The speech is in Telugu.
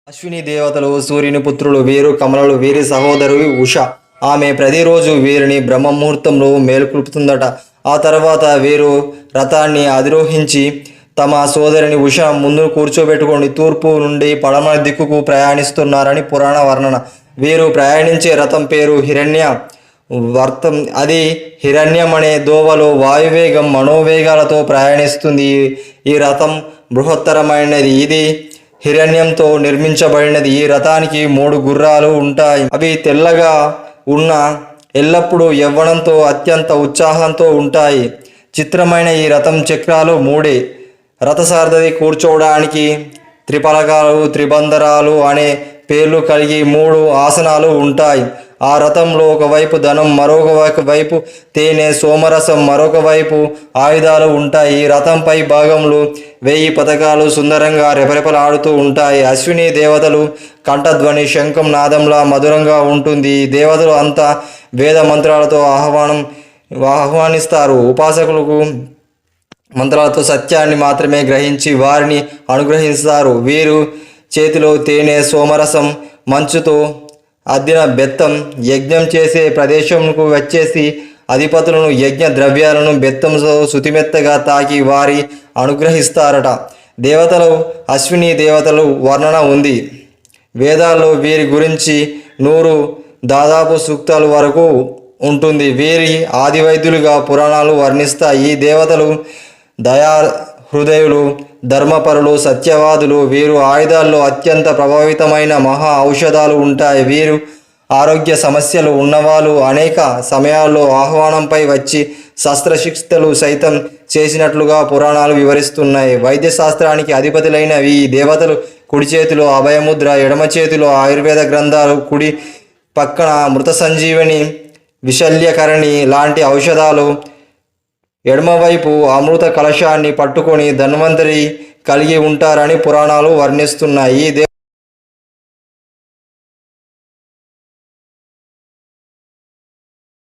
అశ్విని దేవతలు సూర్యుని పుత్రులు వీరు కమలలు వీరి సహోదరు ఉష. ఆమె ప్రతిరోజు వీరిని బ్రహ్మముహూర్తంలో మేలుకొల్పుతుందట. ఆ తర్వాత వీరు రథాన్ని అధిరోహించి తమ సోదరిని ఉష ముందు కూర్చోబెట్టుకొని తూర్పు నుండి పడమర దిక్కుకు ప్రయాణిస్తున్నారని పురాణ వర్ణన. వీరు ప్రయాణించే రథం పేరు హిరణ్య వర్తం. అది హిరణ్యం అనే దోవలో వాయువేగం మనోవేగాలతో ప్రయాణిస్తుంది. ఈ రథం బృహత్తరమైనది. ఇది హిరణ్యంతో నిర్మించబడినది. ఈ రథానికి 3 గుర్రాలు ఉంటాయి. అవి తెల్లగా ఉన్న ఎల్లప్పుడూ యవ్వనంతో అత్యంత ఉత్సాహంతో ఉంటాయి. చిత్రమైన ఈ రథం చక్రాలు 3. రథసారథి కూర్చోవడానికి త్రిపలకాలు త్రిబంధరాలు అనే పేర్లు కలిగి 3 ఆసనాలు ఉంటాయి. ఆ రథంలో ఒకవైపు ధనం, మరొక వైపు తేనె సోమరసం, మరొక వైపు ఆయుధాలు ఉంటాయి. ఈ రథంపై భాగంలో 1000 పథకాలు సుందరంగా రెపరెపలాడుతూ ఉంటాయి. అశ్విని దేవతలు కంఠధ్వని శంఖం నాదంలా మధురంగా ఉంటుంది. ఈ దేవతలు అంతా వేద మంత్రాలతో ఆహ్వానిస్తారు. ఉపాసకులకు మంత్రాలతో సత్యాన్ని మాత్రమే గ్రహించి వారిని అనుగ్రహిస్తారు. వీరు చేతిలో తేనె సోమరసం, మంచుతో అద్దిన బెత్తం, యజ్ఞం చేసే ప్రదేశంకు వచ్చేసి అధిపతులను యజ్ఞ ద్రవ్యాలను బెత్తంతో శుతిమెత్తగా తాకి వారి అనుగ్రహిస్తారట. దేవతలు అశ్విని దేవతలు వర్ణన ఉంది. వేదాల్లో వీరి గురించి 100 దాదాపు సూక్తాల వరకు ఉంటుంది. వీరి ఆదివైద్యులుగా పురాణాలు వర్ణిస్తాయి. ఈ దేవతలు దయా హృదయులు, ధర్మపరులు, సత్యవాదులు. వీరు ఆయుధాల్లో అత్యంత ప్రభావితమైన మహా ఔషధాలు ఉంటాయి. వీరు ఆరోగ్య సమస్యలు ఉన్నవాళ్ళు అనేక సమయాల్లో ఆహ్వానంపై వచ్చి శస్త్రచికిత్సలు సైతం చేసినట్లుగా పురాణాలు వివరిస్తున్నాయి. వైద్యశాస్త్రానికి అధిపతులైన ఈ దేవతలు కుడి చేతిలో అభయముద్ర, ఎడమ చేతిలో ఆయుర్వేద గ్రంథాలు, కుడి పక్కన మృత సంజీవని, విశల్యకరణి లాంటి ఔషధాలు, ఎడమవైపు అమృత కలశాన్ని పట్టుకొని ధన్వంతరి కలిగి ఉంటారని పురాణాలు వర్ణిస్తున్నాయి.